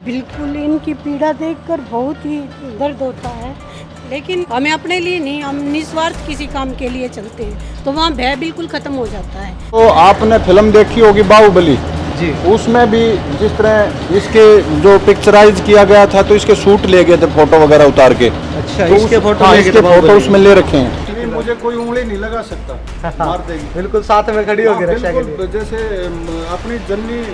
बिल्कुल इनकी पीड़ा देखकर बहुत ही दर्द होता है, लेकिन हमें अपने लिए नहीं, हम निस्वार्थ किसी काम के लिए चलते हैं तो वहाँ भय बिल्कुल खत्म हो जाता है। तो आपने फिल्म देखी होगी बाहुबली जी। उसमें भी जिस तरह इसके जो पिक्चराइज किया गया था तो इसके शूट ले गए थे फोटो वगैरह उतार के। अच्छा, तो इसके फोटो हाँ, ले गए इसके थे फोटो बाहुबली उसमें ले रखे हैं। मुझे कोई उंगली नहीं लगा सकता, मार देगी। बिल्कुल साथ में खड़ी होगी रक्षा के लिए। बिल्कुल, जैसे अपनी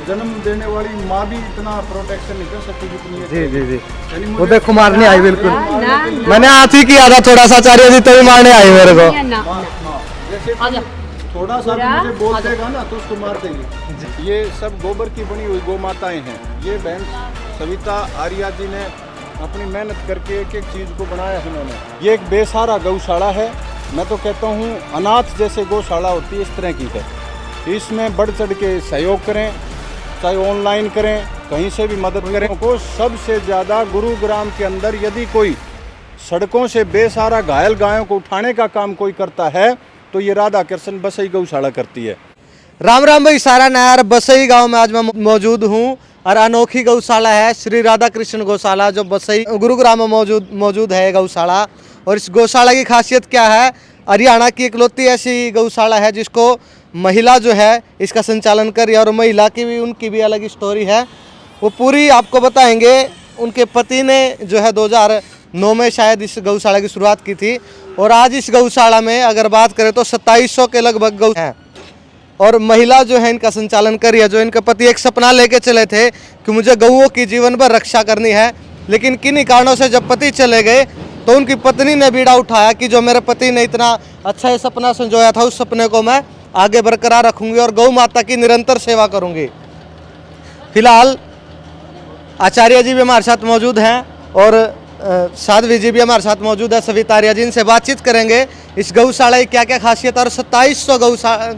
जन्म देने वाली माँ भी इतना प्रोटेक्शन नहीं कर सकती जितनी ये जी जी जी, यानी वो मुझे देखो मारने आई बिल्कुल। ना, मैंने हाथ ही किया था थोड़ा सा आचार्य जी, तभी मारने आई मेरे को। ना, हाँ, हाँ, जैसे थोड़ा सा भी मुझे बोल देगा ना तो उसको मार देंगे। ये सब गोबर की बनी हुई गौ माताएं हैं। ये बहन सविता आर्या जी ने अपनी मेहनत करके एक एक चीज़ को बनाया है इन्होंने। ये एक बेसहारा गौशाला है। मैं तो कहता हूँ अनाथ जैसे गौशाला होती है इस तरह की है। इसमें बढ़ चढ़ के सहयोग करें, चाहे ऑनलाइन करें, कहीं से भी मदद करें। को सबसे ज़्यादा गुरुग्राम के अंदर यदि कोई सड़कों से बेसहारा घायल गायों को उठाने का काम कोई करता है तो ये राधा कृष्ण बसई गौशाला करती है। राम राम भाई सारा नायर, बसई गांव में आज मैं मौजूद हूं और अनोखी गौशाला है श्री राधा कृष्ण गौशाला, जो बसई गुरुग्राम में मौजूद है गौशाला। और इस गौशाला की खासियत क्या है? हरियाणा की इकलौती ऐसी गौशाला है जिसको महिला जो है इसका संचालन कर रही है, और महिला की भी उनकी भी अलग स्टोरी है, वो पूरी आपको बताएंगे। उनके पति ने जो है 2009 में शायद इस गौशाला की शुरुआत की थी, और आज इस गौशाला में अगर बात करें तो 2700 के लगभग गौ हैं, और महिला जो है इनका संचालन कर रही है। जो इनके पति एक सपना लेके चले थे कि मुझे गौओं की जीवन भर रक्षा करनी है, लेकिन किन्हीं कारणों से जब पति चले गए तो उनकी पत्नी ने बीड़ा उठाया कि जो मेरे पति ने इतना अच्छा ये सपना संजोया था, उस सपने को मैं आगे बरकरार रखूंगी और गौ माता की निरंतर सेवा करूंगी। फिलहाल आचार्य जी भी हमारे साथ मौजूद हैं और साध्वी जी भी हमारे साथ मौजूद है। सविता आर्या जी, इनसे बातचीत करेंगे इस गौशाला की क्या क्या खासियत, और 2700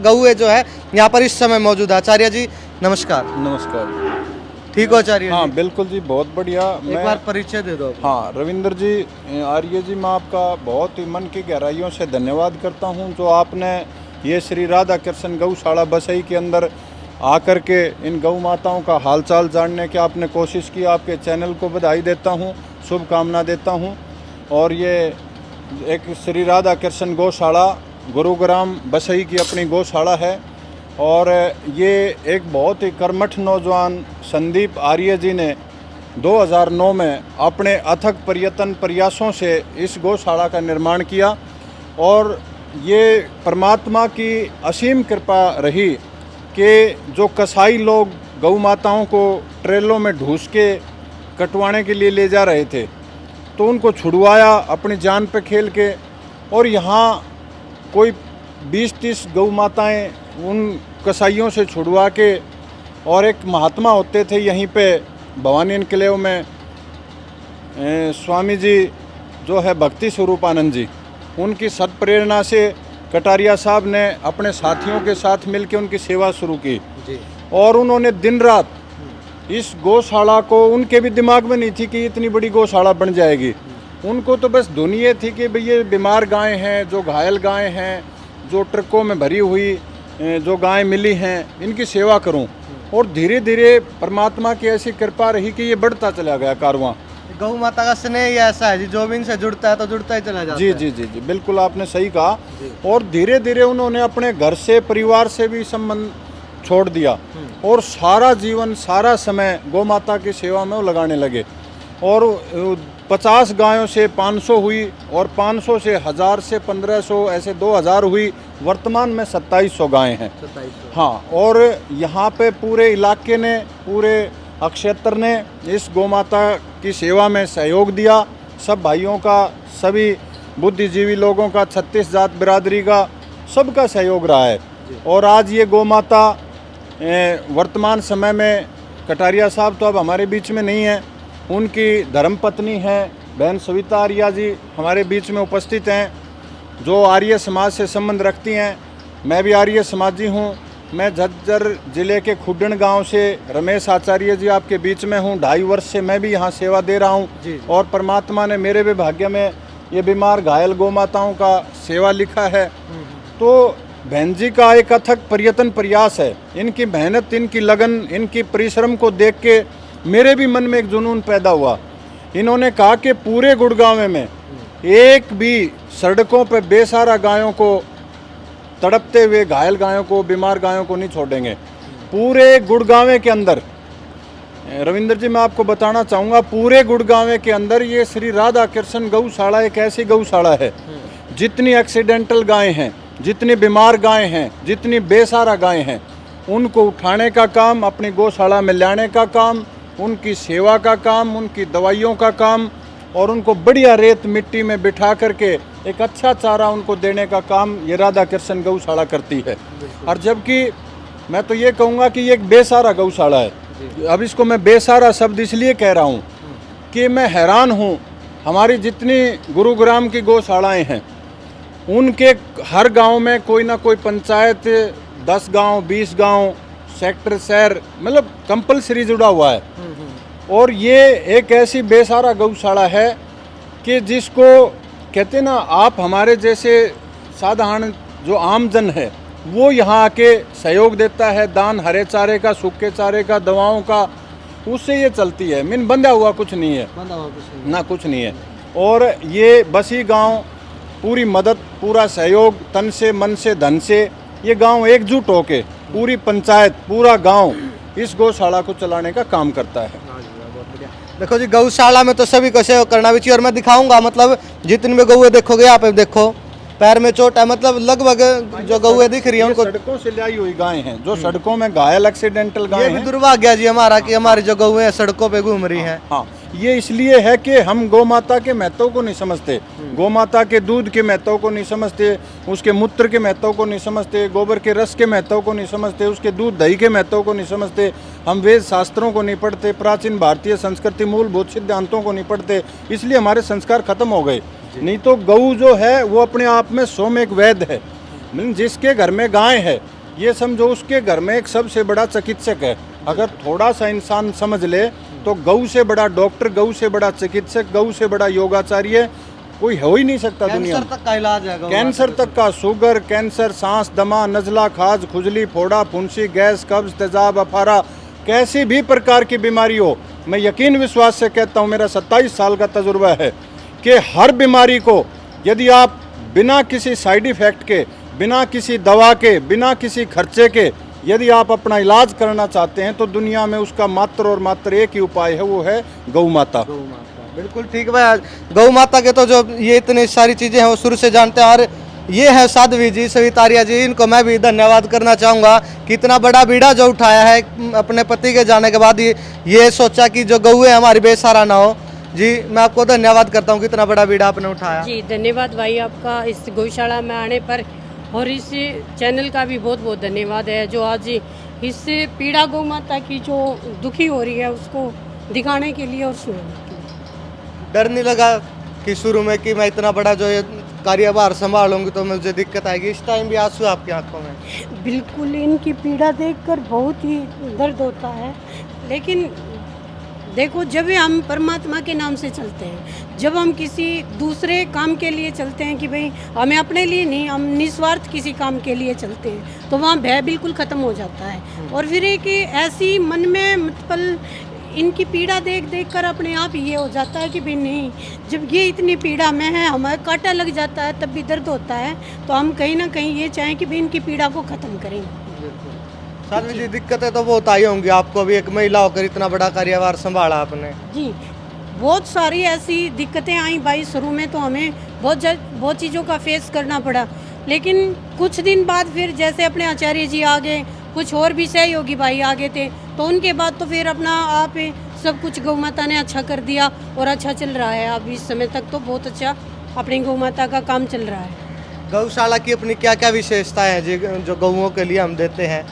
गौए जो है यहाँ पर इस समय मौजूद है। आचार्य जी नमस्कार। नमस्कार। ठीक हो आचार्य? हाँ जी बिल्कुल जी, बहुत बढ़िया। एक बार परिचय दे दो। हाँ रविंद्र जी, आर्य जी, मैं आपका बहुत ही मन की गहराइयों से धन्यवाद करता हूँ जो आपने ये श्री राधा कृष्ण गौशाला बसई के अंदर आकर के इन गौ माताओं का हालचाल जानने की आपने कोशिश की। आपके चैनल को बधाई देता हूँ, शुभकामना देता हूँ। और ये एक श्री राधा कृष्ण गौशाला गुरुग्राम बसई की अपनी गौशाला है, और ये एक बहुत ही कर्मठ नौजवान संदीप आर्य जी ने 2009 में अपने अथक प्रयासों से इस गौशाला का निर्माण किया, और ये परमात्मा की असीम कृपा रही कि जो कसाई लोग गौ माताओं को ट्रेलों में ढूंस के कटवाने के लिए ले जा रहे थे तो उनको छुड़वाया अपनी जान पे खेल के। और यहाँ कोई 20-30 गौ माताएँ उन कसाईयों से छुड़वा के, और एक महात्मा होते थे यहीं पे भवानी एनक्लेव में स्वामी जी जो है भक्ति स्वरूपानंद जी, उनकी सत्प्रेरणा से कटारिया साहब ने अपने साथियों के साथ मिलकर उनकी सेवा शुरू की जी। और उन्होंने दिन रात इस गौशाला को, उनके भी दिमाग में नहीं थी कि इतनी बड़ी गौशाला बन जाएगी। उनको तो बस धुन ये थी कि भई ये बीमार गायें हैं, जो घायल गायें हैं, जो ट्रकों में भरी हुई जो गायें मिली हैं, इनकी सेवा करूं। और धीरे धीरे परमात्मा की ऐसी कृपा रही कि ये बढ़ता चला गया कारवां। गौ माता का स्नेह ही ऐसा है जी, जो भी इनसे जुड़ता है तो जुड़ता ही चला जाता जी है। जी जी जी, बिल्कुल आपने सही कहा। और धीरे धीरे उन्होंने अपने घर से, परिवार से भी संबंध छोड़ दिया और सारा जीवन, सारा समय गौ माता की सेवा में वो लगाने लगे। और 50 गायों से 500 हुई, और 500 से 1000 से 1500, ऐसे 2000 हुई। वर्तमान में 2700 गायें हैं। 2700। हाँ, और यहाँ पे पूरे इलाके ने, पूरे क्षेत्र ने इस गौ माता की सेवा में सहयोग दिया। सब भाइयों का, सभी बुद्धिजीवी लोगों का, 36 जात बिरादरी का, सबका सहयोग रहा है। और आज ये गौ माता वर्तमान समय में, कटारिया साहब तो अब हमारे बीच में नहीं हैं, उनकी धर्मपत्नी हैं बहन सविता आर्या जी हमारे बीच में उपस्थित हैं, जो आर्य समाज से संबंध रखती हैं। मैं भी आर्य समाजी हूँ। मैं झज्जर जिले के खुड्डन गांव से रमेश आचार्य जी आपके बीच में हूँ। 2.5 वर्ष से मैं भी यहाँ सेवा दे रहा हूँ, और परमात्मा ने मेरे भी भाग्य में ये बीमार घायल गौ माताओं का सेवा लिखा है। तो बहन जी का एक अथक प्रयास है। इनकी मेहनत, इनकी लगन, इनकी परिश्रम को देख के मेरे भी मन में एक जुनून पैदा हुआ। इन्होंने कहा कि पूरे गुड़गांव में एक भी सड़कों पर बेसहारा गायों को, तड़पते हुए घायल गायों को, बीमार गायों को नहीं छोड़ेंगे। पूरे गुड़गांव के अंदर, रविंद्र जी मैं आपको बताना चाहूँगा, पूरे गुड़गांव के अंदर ये श्री राधा कृष्ण गौशाला एक ऐसी गौशाला है, जितनी एक्सीडेंटल गायें हैं, जितनी बीमार गायें हैं, जितनी बेसहारा गायें हैं, उनको उठाने का काम, अपनी गौशाला में लाने का काम, उनकी सेवा का काम, उनकी दवाइयों का काम, और उनको बढ़िया रेत मिट्टी में बिठा करके एक अच्छा चारा उनको देने का काम ये राधा कृष्ण गौशाला करती है। और जबकि मैं तो ये कहूँगा कि ये एक बेसहारा गौशाला है। अब इसको मैं बेसहारा शब्द इसलिए कह रहा हूँ कि मैं हैरान हूँ, हमारी जितनी गुरुग्राम की गौशालाएँ हैं, उनके हर गांव में कोई ना कोई पंचायत 10 गांव, 20 गांव, सेक्टर, शहर, मतलब कंपलसरी जुड़ा हुआ है। और ये एक ऐसी बेसहारा गौशाला है कि जिसको कहते हैं ना, आप हमारे जैसे साधारण जो आमजन है वो यहाँ आके सहयोग देता है, दान हरे चारे का, सूखे चारे का, दवाओं का, उससे ये चलती है। मीन बंधा हुआ कुछ नहीं है, ना कुछ नहीं है। और ये बसी गांव पूरी मदद, पूरा सहयोग, तन से, मन से, धन से, ये गांव एकजुट होके, पूरी पंचायत, पूरा गांव इस गौशाला को चलाने का काम करता है। देखो जी, गौशाला में तो सभी को सहयोग करना भी चाहिए। और मैं दिखाऊंगा, मतलब जितनी भी गौएं देखोगे, यहाँ पे देखो पैर में चोट है, मतलब लगभग जो गौएं दिख रही है उनको सड़कों से लाई हुई गायें हैं, जो सड़कों में घायल एक्सीडेंटल ये गायें भी हैं। दुर्भाग्य जी हमारा कि हमारी जो गौएं हैं सड़कों पे घूम रही हैं। हाँ, ये इसलिए है कि हम गौ माता के महत्व को नहीं समझते, गौ माता के दूध के महत्व को नहीं समझते, उसके मूत्र के महत्व को नहीं समझते, गोबर के रस के महत्व को नहीं समझते, उसके दूध दही के महत्व को नहीं समझते। हम वेद शास्त्रों को नहीं पढ़ते, प्राचीन भारतीय संस्कृति मूलभूत सिद्धांतों को नहीं पढ़ते, इसलिए हमारे संस्कार खत्म हो गए। नहीं तो गऊ जो है वो अपने आप में स्वयं एक वैद्य है। जिसके घर में गाय है, ये समझो उसके घर में एक सबसे बड़ा चिकित्सक है। अगर थोड़ा सा इंसान समझ ले तो गऊ से बड़ा डॉक्टर, गऊ से बड़ा चिकित्सक, गऊ से बड़ा योगाचार्य कोई हो ही नहीं सकता दुनिया में। कैंसर तक का इलाज है गौ कैंसर तक का, शुगर, कैंसर, सांस, दमा, नजला, खाज, खुजली, फोड़ा, फुंसी, गैस, कब्ज, तेजाब, अफारा, कैसी भी प्रकार की बीमारी हो, मैं यकीन विश्वास से कहता हूँ, मेरा 27 साल का तजुर्बा है कि हर बीमारी को यदि आप बिना किसी साइड इफेक्ट के, बिना किसी दवा के, बिना किसी खर्चे के यदि आप अपना इलाज करना चाहते हैं तो दुनिया में उसका मात्र और मात्र एक ही उपाय है, वो है गौ माता। बिल्कुल ठीक भाई। गौ माता के तो जो ये इतनी सारी चीज़ें हैं वो शुरू से जानते हैं। और ये है साध्वी जी, सवितारिया जी, इनको मैं भी धन्यवाद करना चाहूँगा कि इतना बड़ा बीड़ा जो उठाया है अपने पति के जाने के बाद, ये सोचा कि जो गौएं हमारी बेसहारा ना हो। जी मैं आपको धन्यवाद करता हूँ कि इतना बड़ा बीड़ा आपने उठाया। जी धन्यवाद भाई आपका इस गौशाला में आने पर, और इस चैनल का भी बहुत बहुत धन्यवाद है जो आज इस पीड़ा गौ माता की जो दुखी हो रही है उसको दिखाने के लिए और सुनाने के लिए। डर नहीं लगा कि शुरू में कि मैं इतना बड़ा जो ये कार्यभार संभालूंगी तो मुझे दिक्कत आएगी? इस टाइम भी आंसू आपकी आंखों में? बिल्कुल, इनकी पीड़ा देखकर बहुत ही दर्द होता है। लेकिन देखो, जब हम परमात्मा के नाम से चलते हैं, जब हम किसी दूसरे काम के लिए चलते हैं कि भाई हमें अपने लिए नहीं, हम निस्वार्थ किसी काम के लिए चलते हैं, तो वहाँ भय बिल्कुल ख़त्म हो जाता है। और फिर एक ऐसी मन में मतलब इनकी पीड़ा देख देख कर अपने आप ये हो जाता है कि भाई नहीं, जब ये इतनी पीड़ा में है, हमें कांटा लग जाता है तब भी दर्द होता है, तो हम कहीं ना कहीं ये चाहें कि भाई इनकी पीड़ा को ख़त्म करें। साध्वी जी, दिक्कतें तो बहुत आई होंगी आपको भी, एक महिला होकर इतना बड़ा कार्यभार संभाला आपने। जी बहुत सारी ऐसी दिक्कतें आई भाई, शुरू में तो हमें बहुत चीज़ों का फेस करना पड़ा, लेकिन कुछ दिन बाद फिर जैसे अपने आचार्य जी आ गए, कुछ और भी सहयोगी भाई आ गए थे, तो उनके बाद तो फिर अपना आप सब कुछ गौ माता ने अच्छा कर दिया और अच्छा चल रहा है। अब इस समय तक तो बहुत अच्छा अपनी गौ माता का काम चल रहा है। गौशाला की अपनी क्या क्या विशेषताएं हैं जी जो गौओं के लिए हम देते हैं,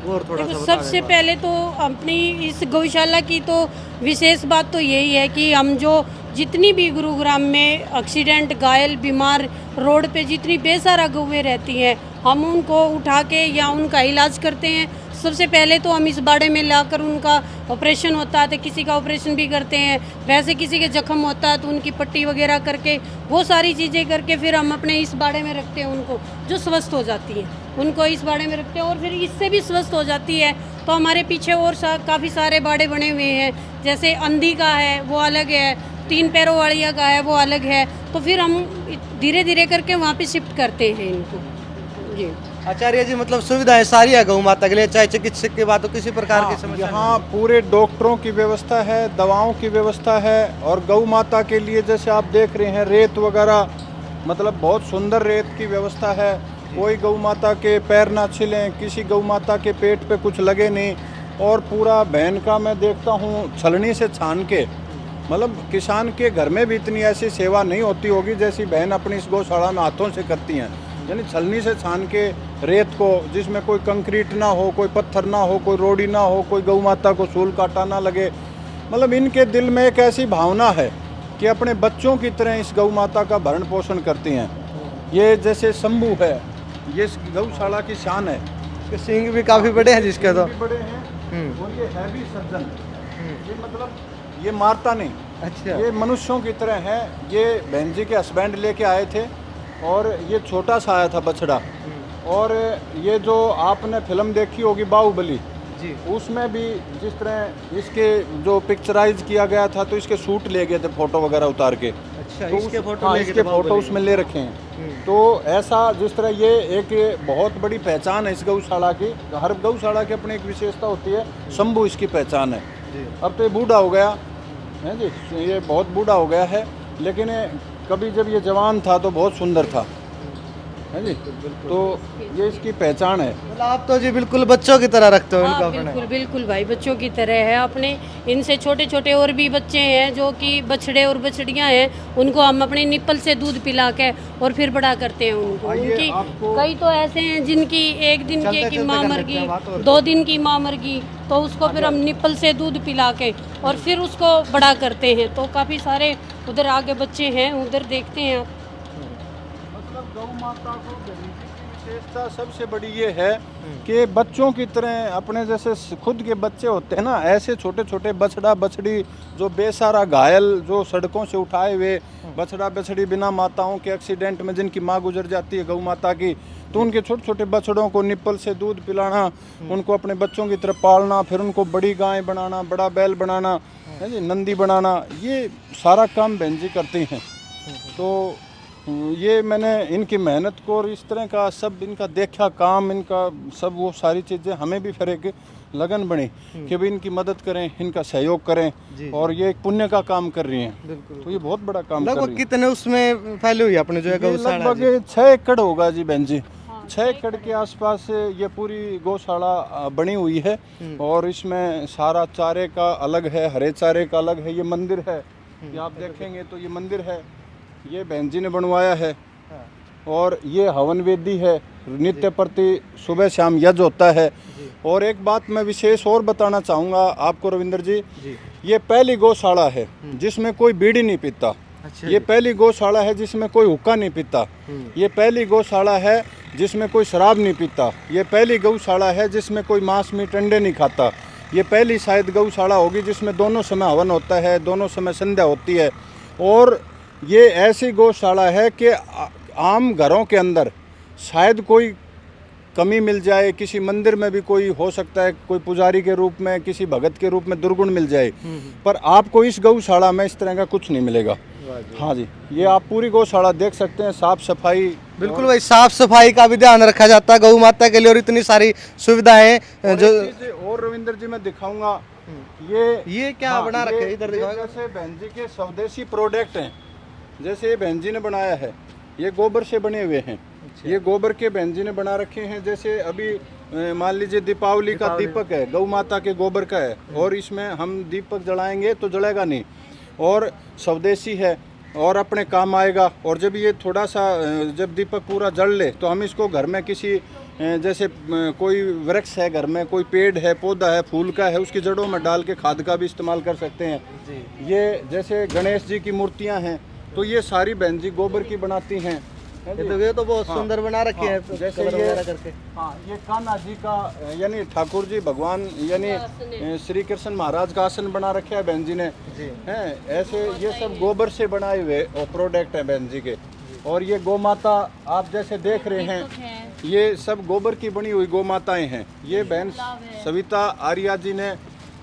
और थोड़ा सा बता सबसे पहले तो अपनी इस गौशाला की तो विशेष बात तो यही है कि हम जो जितनी भी गुरुग्राम में एक्सीडेंट, घायल, बीमार, रोड पे जितनी बेसहारा गौएं रहती हैं, हम उनको उठा के या उनका इलाज करते हैं। सबसे पहले तो हम इस बाड़े में लाकर उनका ऑपरेशन होता है तो किसी का ऑपरेशन भी करते हैं, वैसे किसी के जख्म होता है तो उनकी पट्टी वगैरह करके वो सारी चीज़ें करके फिर हम अपने इस बाड़े में रखते हैं उनको, जो स्वस्थ हो जाती हैं उनको इस बाड़े में रखते हैं, और फिर इससे भी स्वस्थ हो जाती है तो हमारे पीछे और काफ़ी सारे बाड़े बने हुए हैं, जैसे अंधी का है वो अलग है, 3 पैरों वाली का है वो अलग है। तो फिर हम धीरे धीरे करके वहाँ पे शिफ्ट करते हैं इनको। जी आचार्य जी, मतलब सुविधाएं सारी है गौ माता के लिए, चाहे चिकित्सक की बात हो, किसी प्रकार की समस्या यहाँ पूरे डॉक्टरों की व्यवस्था है, दवाओं की व्यवस्था है। और गौ माता के लिए जैसे आप देख रहे हैं रेत वगैरह, मतलब बहुत सुंदर रेत की व्यवस्था है। कोई गौ माता के पैर ना छिलें, किसी गौ माता के पेट पे कुछ लगे नहीं। और पूरा बहन का मैं देखता हूँ छलनी से छान के, मतलब किसान के घर में भी इतनी ऐसी सेवा नहीं होती होगी जैसी बहन अपनी इस गौशाला में हाथों से करती हैं। यानी छलनी से छान के रेत को, जिसमें कोई कंक्रीट ना हो, कोई पत्थर ना हो, कोई रोड़ी ना हो, कोई गौ माता को सूल काटा ना लगे। मतलब इनके दिल में एक ऐसी भावना है कि अपने बच्चों की तरह इस गौ माता का भरण पोषण करती हैं। ये जैसे शंभू है, ये इस गौशाला की शान है। इसके सींग भी काफी बड़े हैं जिसके तो। भी बड़े हैं और ये है भी सज्जन। ये मतलब ये मारता नहीं, अच्छा, ये मनुष्यों की तरह है। ये बहन जी के हस्बैंड लेके आए थे और ये छोटा सा आया था बछड़ा। और ये जो आपने फिल्म देखी होगी बाहुबली जी, उसमें भी जिस तरह इसके जो पिक्चराइज किया गया था तो इसके शूट ले गए थे फोटो वगैरह उतार के। अच्छा, तो इसके फोटो हाँ, लेके इसके तो फोटो बाहुबली। उसमें ले रखे हैं। तो ऐसा जिस तरह ये एक बहुत बड़ी पहचान है इस गौशाला की। हर गौशाला की अपनी एक विशेषता होती है, शंभू इसकी पहचान है। जी। अब तो ये बूढ़ा हो गया है जी, ये बहुत बूढ़ा हो गया है, लेकिन कभी जब ये जवान था तो बहुत सुंदर था, है जी। तो ये इसकी पहचान है। मतलब आप तो जी बिल्कुल बच्चों की तरह रखते हो इनको हाँ अपने। बिल्कुल बिल्कुल भाई, बच्चों की तरह है अपने। इनसे छोटे छोटे और भी बच्चे हैं जो कि बछड़े और बछड़ियाँ हैं, उनको हम अपने निप्पल से दूध पिला के और फिर बड़ा करते हैं उनको। आइए उनकी आपको- कई तो ऐसे हैं जिनकी 1 दिन चलते की चलते माँ कर मर लेते हैं गई, बात और 2 दिन की माँ मर गई, तो उसको फिर हम निप्पल से दूध पिला के और फिर उसको बड़ा करते हैं। तो काफ़ी सारे उधर आगे बच्चे हैं, उधर देखते हैं आप। मतलब गौ माता को गरीबी की विशेषता सबसे बड़ी ये है कि बच्चों की तरह अपने जैसे खुद के बच्चे होते हैं ना, ऐसे छोटे छोटे बछड़ा बछड़ी जो बेसहारा घायल, जो सड़कों से उठाए हुए बछड़ा बछड़ी बिना माताओं के एक्सीडेंट में जिनकी माँ गुजर जाती है गौ माता की, तो उनके छोटे छोटे बछड़ों को निप्पल से दूध पिलाना, उनको अपने बच्चों की तरह पालना, फिर उनको बड़ी गाय बनाना, बड़ा बैल बनाना, है जी, नंदी बनाना, ये सारा काम बहन जी करती हैं। तो ये मैंने इनकी मेहनत को और इस तरह का सब इनका देखा काम, इनका सब वो सारी चीज़ें हमें भी फिर एक लगन बनी कि भाई इनकी मदद करें, इनका सहयोग करें। और ये एक पुण्य का काम कर रही हैं। बिल्कुल। तो ये बहुत बड़ा काम कर रही लगभग है। कितने उसमें फैली हुई है अपने जो है ये गौशाला जी? लगभग 6 एकड़ होगा जी बहन जी। 6 एकड़ के आसपास ये पूरी गौशाला बनी हुई है। और इसमें सारा चारे का अलग है, हरे चारे का अलग है। ये मंदिर है, ये आप देखेंगे तो ये मंदिर है, ये बहन जी ने बनवाया है। और ये हवन वेदी है, नित्य प्रति सुबह शाम यज्ञ होता है। और एक बात मैं विशेष और बताना चाहूँगा आपको रविंद्र जी, ये पहली गौशाला है जिसमें कोई बीड़ी नहीं पीता। अच्छा, ये पहली गौशाला है जिसमें कोई हुक्का नहीं पीता। ये पहली गौशाला है जिसमें कोई शराब नहीं पीता। ये पहली गौशाला है जिसमें कोई मांस मीट अंडे नहीं खाता। ये पहली शायद गौशाला होगी जिसमें दोनों समय हवन होता है, दोनों समय संध्या होती है। और ये ऐसी गौशाला है कि आम घरों के अंदर शायद कोई कमी मिल जाए, किसी मंदिर में भी कोई हो सकता है, कोई पुजारी के रूप में, किसी भगत के रूप में दुर्गुण मिल जाए, पर आपको इस गौशाला में इस तरह का कुछ नहीं मिलेगा। हाँ जी, ये आप पूरी गौशाला देख सकते हैं, साफ सफाई। बिल्कुल भाई, साफ सफाई का भी ध्यान रखा जाता है गौ माता के लिए और इतनी सारी सुविधाएं जो। और रविंद्र जी मैं दिखाऊंगा ये क्या हाँ, बना रखे हैं इधर ये दिखाओ। जैसे बहन जी के स्वदेशी प्रोडक्ट हैं, जैसे ये बहन जी ने बनाया है, ये गोबर से बने हुए हैं। ये गोबर के बहन जी ने बना रखे हैं। जैसे अभी मान लीजिए दीपावली का दीपक है, गौ माता के गोबर का है, और इसमें हम दीपक जलाएंगे तो जलेगा नहीं, और स्वदेशी है और अपने काम आएगा। और जब ये थोड़ा सा जब दीपक पूरा जल ले तो हम इसको घर में किसी जैसे कोई वृक्ष है घर में, कोई पेड़ है, पौधा है, फूल का है, उसकी जड़ों में डाल के खाद का भी इस्तेमाल कर सकते हैं। ये जैसे गणेश जी की मूर्तियां हैं तो ये सारी बहन जी गोबर की बनाती हैं। ये तो बहुत सुंदर बना रखे हैं, जैसे कलर ये वगैरह करके। हाँ, ये कान्हा जी का यानी ठाकुर जी भगवान यानी श्री कृष्ण महाराज का आसन बना रखा है बहन जी ने। हैं ऐसे ये सब गोबर से बनाए हुए प्रोडक्ट हैं बहन जी के। और ये गौ माता आप जैसे देख रहे हैं, ये सब गोबर की बनी हुई गौ माताएं हैं। ये बहन सविता आर्या जी ने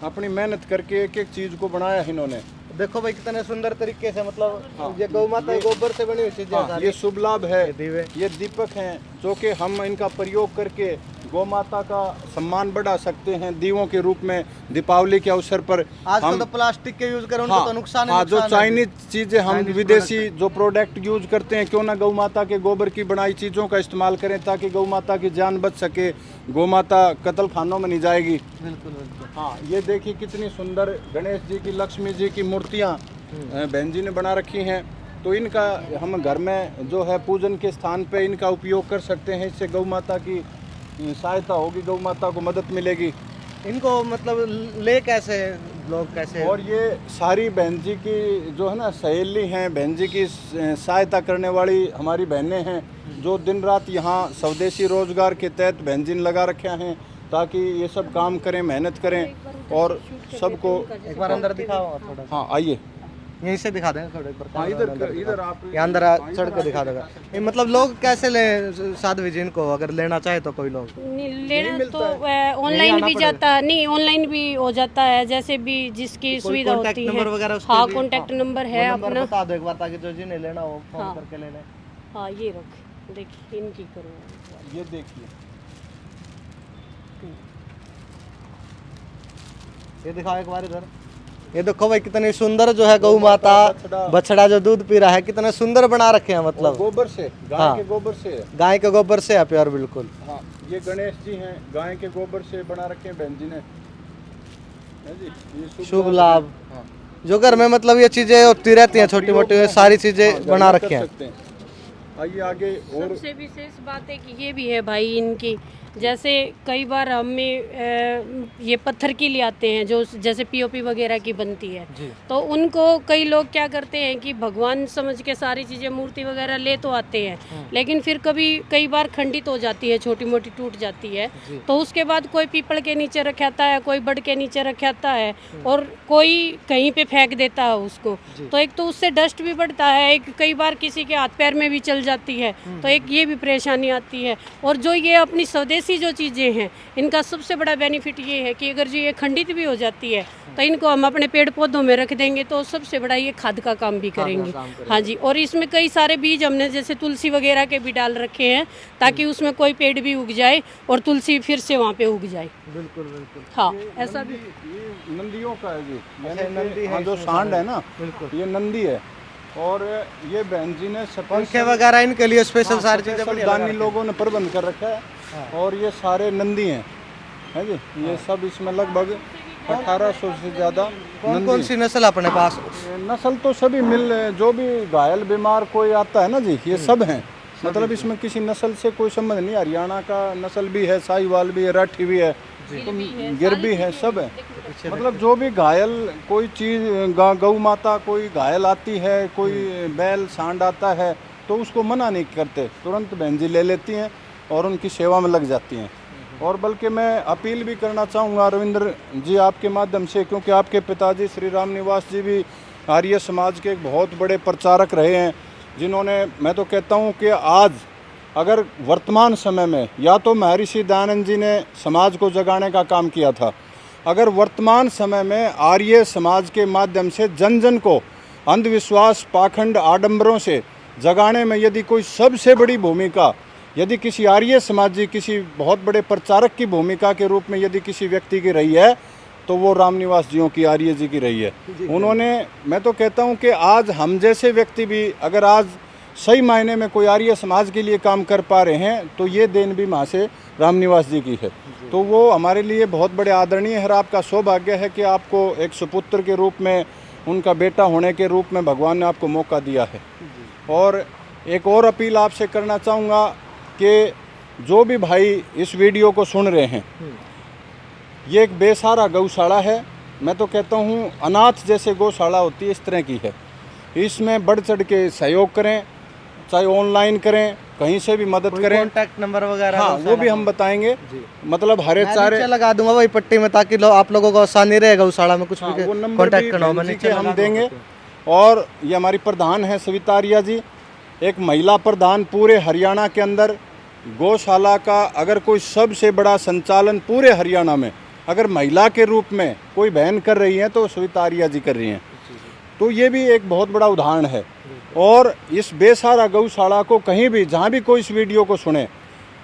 अपनी मेहनत करके एक एक चीज को बनाया है इन्होंने। देखो भाई कितने सुंदर तरीके से, मतलब ये गौ माता गोबर से बनी हुई चीजें हाँ, सारी। ये शुभ लाभ है, दीवे। ये दीपक हैं जो कि हम इनका प्रयोग करके गौ माता का सम्मान बढ़ा सकते हैं दीवों के रूप में दीपावली के अवसर पर। आज हम तो प्लास्टिक के यूज करें उनको हाँ, तो नुकसान ही हाँ, जो नुकसान है। चाइनीज चीजें हम चाइनीज विदेशी जो प्रोडक्ट यूज करते हैं, क्यों ना गौ माता के गोबर की बनाई चीजों का इस्तेमाल करें ताकि गौ माता की जान बच सके, गौ माता कत्ल खानों में नहीं जाएगी। बिल्कुल बिल्कुल। हाँ, ये देखिए कितनी सुंदर गणेश जी की, लक्ष्मी जी की मूर्तियाँ बहन जी ने बना रखी हैं। तो इनका हम घर में जो है पूजन के स्थान पे इनका उपयोग कर सकते हैं। इससे गौ माता की सहायता होगी, गौ माता को मदद मिलेगी। इनको मतलब ले कैसे लोग कैसे? और ये सारी बहन जी की जो है ना सहेली हैं, बहन जी की सहायता करने वाली हमारी बहनें हैं जो दिन रात यहाँ स्वदेशी रोजगार के तहत बहन जी ने लगा रखे हैं ताकि ये सब काम करें, मेहनत करें और सबको। एक बार अंदर दिखाओ थोड़ा। हाँ आइए, यहीं से दिखा देंगे थोड़ा एक बार। हाँ इधर आप यहाँ अंदर चढ़ के दिखा देगा। ये मतलब लोग कैसे ले साधु जी को, अगर लेना चाहे तो कोई लोग? लेना तो ऑनलाइन भी जाता है, नहीं ऑनलाइन भी हो जाता है, जैसे भी जिसकी सुविधा होती है। नंबर वगैरह उसके हाँ, लिए? कॉन्टैक्ट नंबर है नंबर अपना। बता दो एक बार ताकि जो जिन्हें लेना हो फोन हाँ। करके ले लें। हाँ, ये रख, देखिए इनकी करो। ये देखिए, ये दिखाओ एक बार इधर। ये देखो भाई कितनी सुंदर जो है गौ माता, बछड़ा जो दूध पी रहा है, कितने सुंदर बना रखे हैं। मतलब गोबर से, गाय हाँ। के गोबर से है। गाय के गोबर से है प्योर बिल्कुल। हाँ, ये गणेश जी हैं, गाय के गोबर से बना रखे हैं बहन जी ने। है जी, ये शुभ लाभ। हाँ। जो घर में मतलब ये चीजें होती रहती हैं, छोटी मोटी सारी चीजें बना रखे हैं। आइए आगे। और सबसे विशेष बात है कि ये भी है भाई इनकी, जैसे कई बार हमें ये पत्थर की ले आते हैं जो जैसे पीओपी वगैरह की बनती है, तो उनको कई लोग क्या करते हैं कि भगवान समझ के सारी चीज़ें मूर्ति वगैरह ले तो आते हैं, लेकिन फिर कई बार खंडित हो जाती है, छोटी मोटी टूट जाती है। तो उसके बाद कोई पीपल के नीचे रखाता है, कोई बड़ के नीचे रखाता है और कोई कहीं पे फेंक देता है उसको। तो एक तो उससे डस्ट भी बढ़ता है, एक कई बार किसी के हाथ पैर में भी चल जाती है, तो एक ये भी परेशानी आती है। और जो ये अपनी स्वदेशी जो चीज़ें हैं, इनका सबसे बड़ा बेनिफिट ये है कि अगर जो ये खंडित भी हो जाती है तो इनको हम अपने पेड़ पौधों में रख देंगे तो सबसे बड़ा ये खाद का काम भी करेंगे। हाँ जी, और इसमें कई सारे बीज हमने जैसे तुलसी वगैरह के भी डाल रखे हैं ताकि उसमें कोई पेड़ भी उग जाए और तुलसी फिर से वहाँ पे उग जाए। बिल्कुल बिल्कुल। हाँ, ऐसा भी। ये नंदियों का है जी, नंदी है, जो सांड है ना, बिल्कुल ये नंदी है। और ये बहन जी ने पंखे वगैरह इनके लिए स्पेशल सारी चीजें बढ़िया लगा दानी रखी हैं। लोगों ने प्रबंध कर रखा है। और ये सारे नंदी हैं, है जी। ये सब इसमें लगभग 1800 से ज़्यादा। कौन कौन सी नस्ल अपने पास? नस्ल तो सभी मिल, जो भी घायल बीमार कोई आता है ना जी, ये सब हैं। मतलब इसमें किसी नस्ल से कोई संबंध नहीं। हरियाणा का नस्ल भी है, साहिवाल भी है, राठी भी है, गिर भी है, सब है। मतलब जो भी घायल कोई चीज़, गौ माता कोई घायल आती है, कोई बैल सांड आता है तो उसको मना नहीं करते, तुरंत बहन जी ले लेती हैं और उनकी सेवा में लग जाती हैं। और बल्कि मैं अपील भी करना चाहूँगा रविंद्र जी आपके माध्यम से, क्योंकि आपके पिताजी श्री राम निवास जी भी आर्य समाज के एक बहुत बड़े प्रचारक रहे हैं, जिन्होंने, मैं तो कहता हूँ कि आज अगर वर्तमान समय में, या तो महर्षि दयानंद जी ने समाज को जगाने का काम किया था, अगर वर्तमान समय में आर्य समाज के माध्यम से जन जन को अंधविश्वास, पाखंड, आडंबरों से जगाने में यदि कोई सबसे बड़ी भूमिका, यदि किसी आर्य समाजी, किसी बहुत बड़े प्रचारक की भूमिका के रूप में यदि किसी व्यक्ति की रही है तो वो रामनिवास जियों की, आर्य जी की रही है। उन्होंने, मैं तो कहता हूँ कि आज हम जैसे व्यक्ति भी अगर आज सही मायने में कोई आर्य समाज के लिए काम कर पा रहे हैं तो ये देन भी माँ से रामनिवास जी की है। तो वो हमारे लिए बहुत बड़े आदरणीय है। आपका सौभाग्य है कि आपको एक सुपुत्र के रूप में, उनका बेटा होने के रूप में भगवान ने आपको मौका दिया है। और एक और अपील आपसे करना चाहूँगा कि जो भी भाई इस वीडियो को सुन रहे हैं, ये एक बेसहारा गौशाला है। मैं तो कहता हूँ अनाथ जैसे गौशाला होती है, इस तरह की है। इसमें बढ़ चढ़ के सहयोग करें, चाहे ऑनलाइन करें, कहीं से भी मदद करें। कॉन्टैक्ट नंबर वगैरह? हाँ, वो भी हम बताएंगे। मतलब हरे चारे लगा दूंगा वही पट्टी में ताकि आप लोगों को आसानी रहे गौशाला में कुछ भी वो नंबर कॉन्टैक्ट भी करना हो, बहन जी नीचे के हम लगा देंगे। दूंगा। और ये हमारी प्रधान है सविता आर्या जी, एक महिला प्रधान पूरे हरियाणा के अंदर, गौशाला का अगर कोई सबसे बड़ा संचालन पूरे हरियाणा में अगर महिला के रूप में कोई बहन कर रही है तो सविता आर्या जी कर रही हैं। तो ये भी एक बहुत बड़ा उदाहरण है। और इस बेसहारा गौशाला को कहीं भी जहाँ भी कोई इस वीडियो को सुने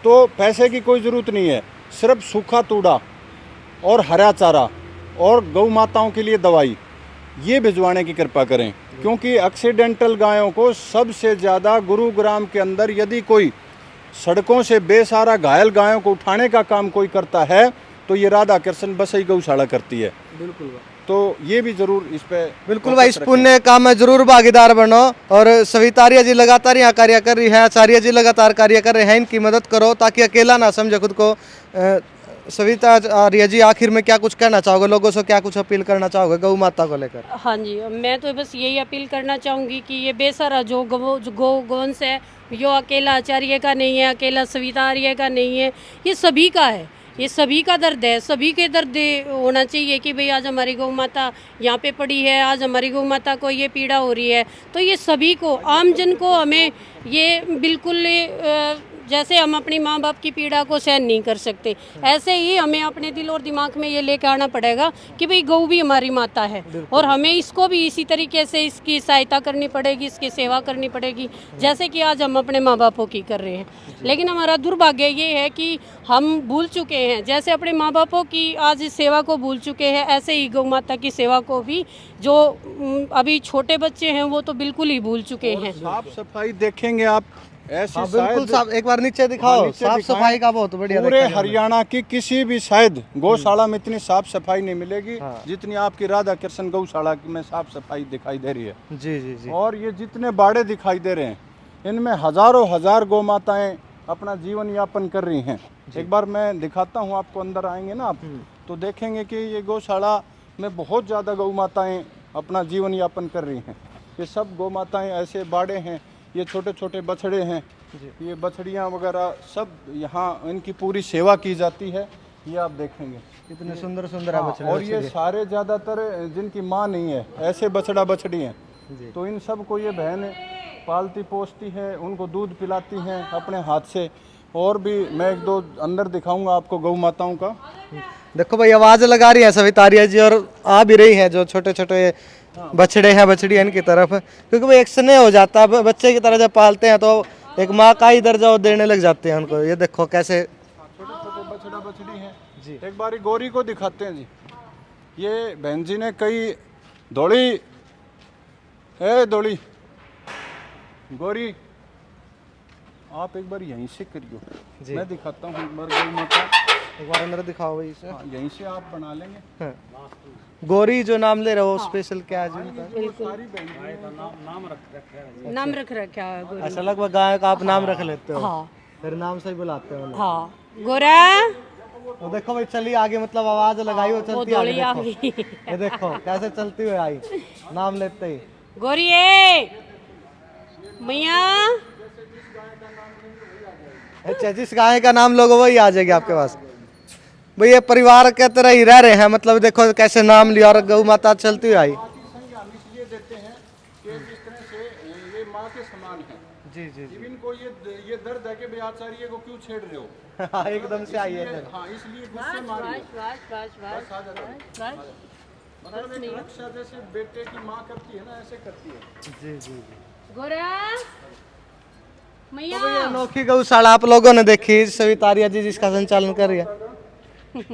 तो पैसे की कोई ज़रूरत नहीं है, सिर्फ सूखा तूड़ा और हरा चारा और गौ माताओं के लिए दवाई ये भिजवाने की कृपा करें, क्योंकि एक्सीडेंटल गायों को सबसे ज़्यादा गुरुग्राम के अंदर यदि कोई सड़कों से बेसहारा घायल गायों को उठाने का काम कोई करता है तो ये राधा कृष्ण बसई गौशाला करती है। बिल्कुल। तो ये भी जरूर इस पे बिल्कुल भाई, इस पुण्य काम में जरूर भागीदार बनो। और सविता आर्या जी लगातार यहाँ कार्य कर रही है, आचार्य जी लगातार कार्य कर रहे हैं, इनकी मदद करो ताकि अकेला ना समझे खुद को। सविता आर्या जी, आखिर में क्या कुछ कहना चाहोगे लोगों से, क्या कुछ अपील करना चाहोगे गौ माता को लेकर? हाँ जी, मैं तो बस यही अपील करना चाहूँगी कि ये बेसहारा जो गौवंश है यो अकेला आचार्य का नहीं है, अकेला सविता आर्य का नहीं है, ये सभी का है, ये सभी का दर्द है। सभी के दर्द होना चाहिए कि भाई आज हमारी गौ माता यहाँ पे पड़ी है, आज हमारी गौ माता को ये पीड़ा हो रही है। तो ये सभी को, आम जन को हमें ये बिल्कुल जैसे हम अपनी माँ बाप की पीड़ा को सहन नहीं कर सकते, ऐसे ही हमें अपने दिल और दिमाग में ये लेकर आना पड़ेगा कि भाई गौ भी हमारी माता है और हमें इसको भी इसी तरीके से इसकी सहायता करनी पड़ेगी, इसकी सेवा करनी पड़ेगी जैसे कि आज हम अपने माँ बापों की कर रहे हैं। लेकिन हमारा दुर्भाग्य ये है कि हम भूल चुके हैं, जैसे अपने माँ बापों की आज इस सेवा को भूल चुके हैं, ऐसे ही गौ माता की सेवा को भी जो अभी छोटे बच्चे हैं वो तो बिल्कुल ही भूल चुके हैं। साफ सफाई देखेंगे आप ऐसे बिल्कुल साफ, एक बार नीचे दिखाओ, साफ सफाई का बहुत बढ़िया। पूरे हरियाणा की किसी भी शायद गौशाला में इतनी साफ सफाई नहीं मिलेगी जितनी आपकी राधा कृष्ण गौशाला में साफ सफाई दिखाई दे रही है। जी जी जी। और ये जितने बाड़े दिखाई दे रहे हैं इनमें हजारों हजार गौ माताएं अपना जीवन यापन कर रही हैं। एक बार मैं दिखाता हूँ आपको, अंदर आएंगे ना आप तो देखेंगे कि ये गौशाला में बहुत ज़्यादा गौ माताएं अपना जीवन यापन कर रही हैं। ये सब गौ माताएं ऐसे बाड़े हैं, ये छोटे छोटे बछड़े हैं, ये बछड़ियाँ वगैरह सब यहाँ इनकी पूरी सेवा की जाती है। ये आप देखेंगे कितने सुंदर सुंदर है बछड़े। और ये सारे ज़्यादातर जिनकी माँ नहीं है ऐसे बछड़ा बछड़ी हैं, तो इन सब को ये बहन पालती पोसती है, उनको दूध पिलाती हैं अपने हाथ से। और भी मैं एक दो अंदर दिखाऊंगा आपको गौ माताओं का। देखो भाई, आवाज लगा रही है सविता आर्या जी और आ भी रही है जो छोटे छोटे बछड़े हैं बछड़ियाँ इनकी तरफ, क्योंकि वो एक स्नेह हो जाता है बच्चे की तरह जब पालते हैं तो एक माँ का ही दर्जा देने लग जाते हैं उनको। ये देखो कैसे छोटे छोटे बछड़ा बछड़ी हैं जी। एक बारी गौरी को दिखाते हैं जी। ये बहन जी ने कई दौड़ी दौड़ी गौरी आप एक बार यहीं से करियो, मैं दिखाता हूँ एक बार गौ माता। एक बार अंदर दिखाओ भाई इसे। यहीं से आप बना लेंगे। हाँ। गौरी जो नाम ले रहे हो स्पेशल क्या है जी? नाम रख रखा है गौरी। अच्छा, लगभग गाय का आप नाम रख लेते हो? हाँ। फिर नाम से ही बुलाते हो? हाँ, गोरा। तो देखो भाई, चलिए आगे, मतलब आवाज लगाई हो चलती आगे। आ गई। ये देखो कैसे चलती हुई आई नाम लेते ही। गोरी मैया। अच्छा, जिस गाय का नाम लोगे वही आ जाएगी आपके पास। भाई ये परिवार के तरह ही रह रहे हैं, मतलब देखो कैसे नाम लिया और गौ माता चलती हुई आई। हम इसलिए देते हैं कि जिस तरह से ये माँ के समान है। जी जी जी। इनको ये दर्द है कि भाई आचार्य को क्यों छेड़ रहे हो। हाँ, एकदम से आई है। हाँ, इसलिए गुस्से मारिए। मतलब एक रक्षा जैसे बेटे की माँ करती है ना, ऐसे करती है। जी जी जी। गोरा मैया। तो ये अनोखी गौशाला आप लोगों ने देखी, सविता आर्या जी जिसका संचालन कर रही है। जैसे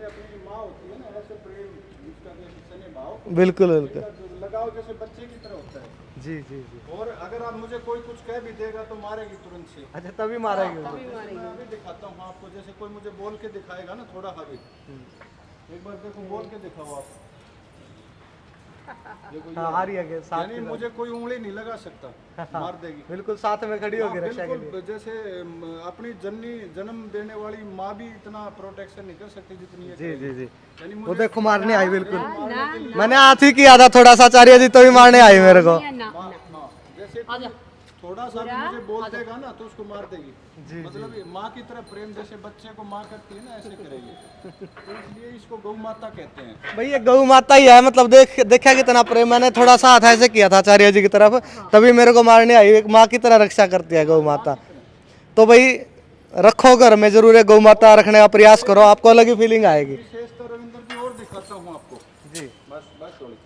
अपनी माँ होती है ना, ऐसे प्रेम जिसका जैसे भाव बिल्कुल बिल्कुल लगाओ जैसे बच्चे की तरह होता है। जी जी जी। और अगर आप मुझे कोई कुछ कह भी देगा तो मारेगी तुरंत से। अच्छा, तभी मारेगी उसको। मैं अभी दिखाता हूँ आपको, जैसे कोई मुझे बोल के दिखाएगा ना थोड़ा हावी, एक बार देखो बोल के दिखाओ आप। हाँ, आ रही है साथ यानी मुझे कोई उंगली नहीं लगा सकता, मार देगी। बिल्कुल साथ में खड़ी होगी रक्षा के लिए। बिल्कुल, जैसे अपनी जन्म देने वाली माँ भी इतना प्रोटेक्शन नहीं कर सकती जितनी ये जी जी जी। यानी वो देखो मारने आई बिल्कुल। मैंने हाथ ही किया था थोड़ा सा, आचार्य जी तो भी मारने आई मेरे को। जैसे थोड़ा सा भी मुझे बोल देगा ना तो उसको मार देगी। मतलब माँ की तरह प्रेम जैसे बच्चे को माँ करती है ना, ऐसे करेगी। तो इसलिए इसको गौ माता कहते हैं। भाई ये गौ माता ही है, मतलब देखा कितना प्रेम। मैंने थोड़ा सा हाथ ऐसे किया था आचार्य जी की तरफ, तभी मेरे को मारने आई। एक माँ की तरह रक्षा करती है गौ माता। तो भाई रखो घर में, जरूर है गौ माता रखने का प्रयास करो, आपको अलग ही फीलिंग आएगी। विशेष तो रविंद्र जी और दिखाता हूँ आपको। जी बस बस थोड़ी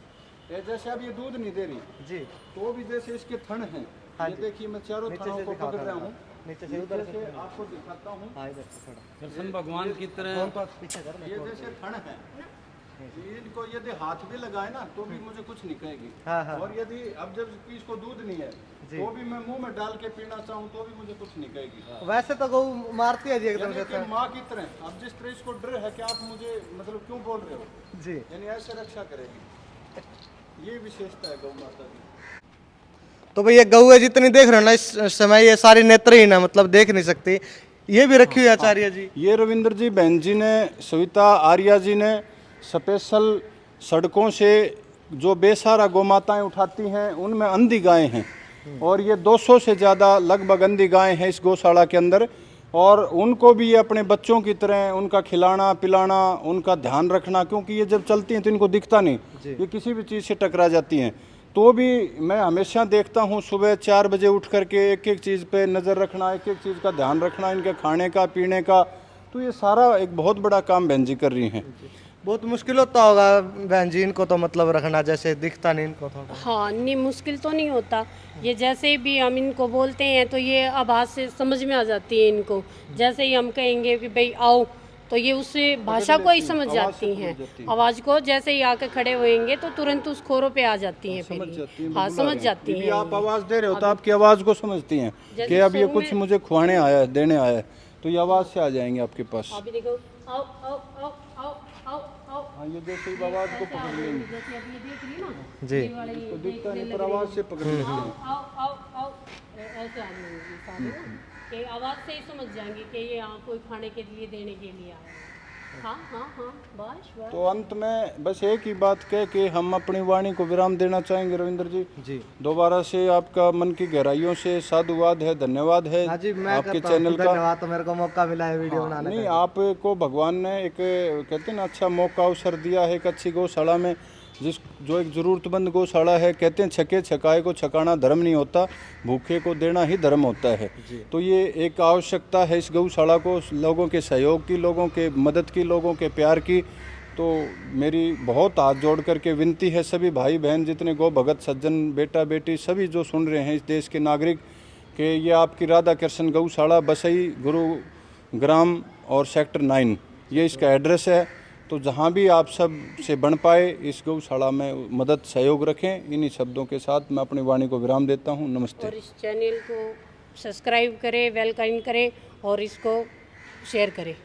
ये जैसे अब ये दूध नहीं दे रही जी तो भी जैसे इसके थन हैं, हाँ ये जी। देखिए मैं चारों नीचे थनों से को दिखाओ पकड़ रहा थोड़ा। हूँ, नीचे से उधर जैसे आपको दिखाता हूँ। हाँ इधर से थोड़ा कृष्ण भगवान की तरह फोन को पीछे कर ये जैसे थन है, इनको यदि हाथ भी लगाए ना तो भी मुझे कुछ नहीं कहेगी। हाँ, हाँ। और यदि अब जब इसको दूध नहीं है जी। तो भी मैं मुंह में डाल के पीना चाहूँ तो भी मुझे कुछ नहीं कहेगी। वैसे तो गौ मारती है जी एकदम यानी से कि माँ की तरह। अब जिस तरह इसको डर है कि आप मुझे मतलब क्यों बोल रहे हो, जी। यानी ऐसे रक्षा करेगी। ये विशेषता है गौ माता की। तो भाई ये गौ है जितनी देख रहे हो ना इस समय, ये सारी नेत्रहीन है, मतलब देख नहीं सकती। ये भी रखी हुई है आचार्य जी। ये रविंद्र जी बहन जी ने, सविता आर्या जी ने स्पेशल सड़कों से जो बेसहारा गौ माताएँ उठाती हैं उनमें अंधी गायें हैं, और ये 200 से ज़्यादा लगभग अंधी गायें हैं इस गौशाला के अंदर। और उनको भी ये अपने बच्चों की तरह उनका खिलाना पिलाना, उनका ध्यान रखना, क्योंकि ये जब चलती हैं तो इनको दिखता नहीं, ये किसी भी चीज़ से टकरा जाती हैं। तो भी मैं हमेशा देखता हूँ सुबह 4 बजे उठ करके एक एक चीज़ पे नज़र रखना, एक एक चीज़ का ध्यान रखना, इनके खाने का पीने का। तो ये सारा एक बहुत बड़ा काम बहन जी कर रही हैं। बहुत मुश्किल होता होगा बहन जी इनको तो मतलब रखना, जैसे दिखता नहीं इनको थोड़ा। हाँ, नहीं मुश्किल तो नहीं होता। ये जैसे भी हम इनको बोलते हैं तो ये आवाज़ से समझ में आ जाती है इनको। जैसे ही हम कहेंगे कि भाई आओ तो ये उस भाषा को ही समझ जाती हैं। आवाज़ को जैसे ही आके खड़े होएंगे तो तुरंत उस खोरों पे आ जाती हैं फिर ये। हाँ, समझ जाती यदि हैं। आप आवाज़ दे रहे हो तो आपकी आवाज़ को समझती हैं जैसे कि अब ये शुरू कुछ में- मुझे खुआने आया है, देने आया है, तो ये आवाज़ से आ जाएंगे आपके पास। अभी देखो, आओ आओ आओ आओ आओ आओ। हाँ, ये जैसे ही आवाज़ को पकड़ लेंगे, जैसे अभी ये देख रही ना, जी। ये वाली तो दिखता देखने नहीं लग पर रही आवाज़ है। से पकड़ लेते आओ हैं। आओ आओ आओ ऐसे आने लगी सारी ना, कि आवाज़ से ही समझ जाएंगे कि ये यहाँ कोई खाने के लिए देने के लिए आया है। हाँ हाँ हाँ, बस बस। तो अंत में बस एक ही बात कह के हम अपनी वाणी को विराम देना चाहेंगे रविंद्र जी। जी दोबारा से आपका मन की गहराइयों से साधुवाद है, धन्यवाद है हाँ जी, मैं आपके करता हूँ चैनल का। धन्यवाद, तो मेरे को मौका मिला है वीडियो बनाने नहीं, का। आपको भगवान ने एक कहते हैं ना अच्छा मौका अवसर दिया है एक अच्छी गौशाला में, जो एक ज़रूरतमंद गौशाला है। कहते हैं छके छकाए को छकाना धर्म नहीं होता, भूखे को देना ही धर्म होता है। तो ये एक आवश्यकता है इस गौशाला को, लोगों के सहयोग की, लोगों के मदद की, लोगों के प्यार की। तो मेरी बहुत हाथ जोड़ करके विनती है सभी भाई बहन, जितने गौ भगत सज्जन बेटा बेटी सभी जो सुन रहे हैं इस देश के नागरिक, कि ये आपकी राधा कृष्ण गौशाला बसई गुरुग्राम और सेक्टर 9 ये इसका एड्रेस है। तो जहाँ भी आप सब से बन पाए इस गौशाला में मदद सहयोग रखें। इन्हीं शब्दों के साथ मैं अपनी वाणी को विराम देता हूँ। नमस्ते। और इस चैनल को सब्सक्राइब करें, बेल आइकन करें और इसको शेयर करें।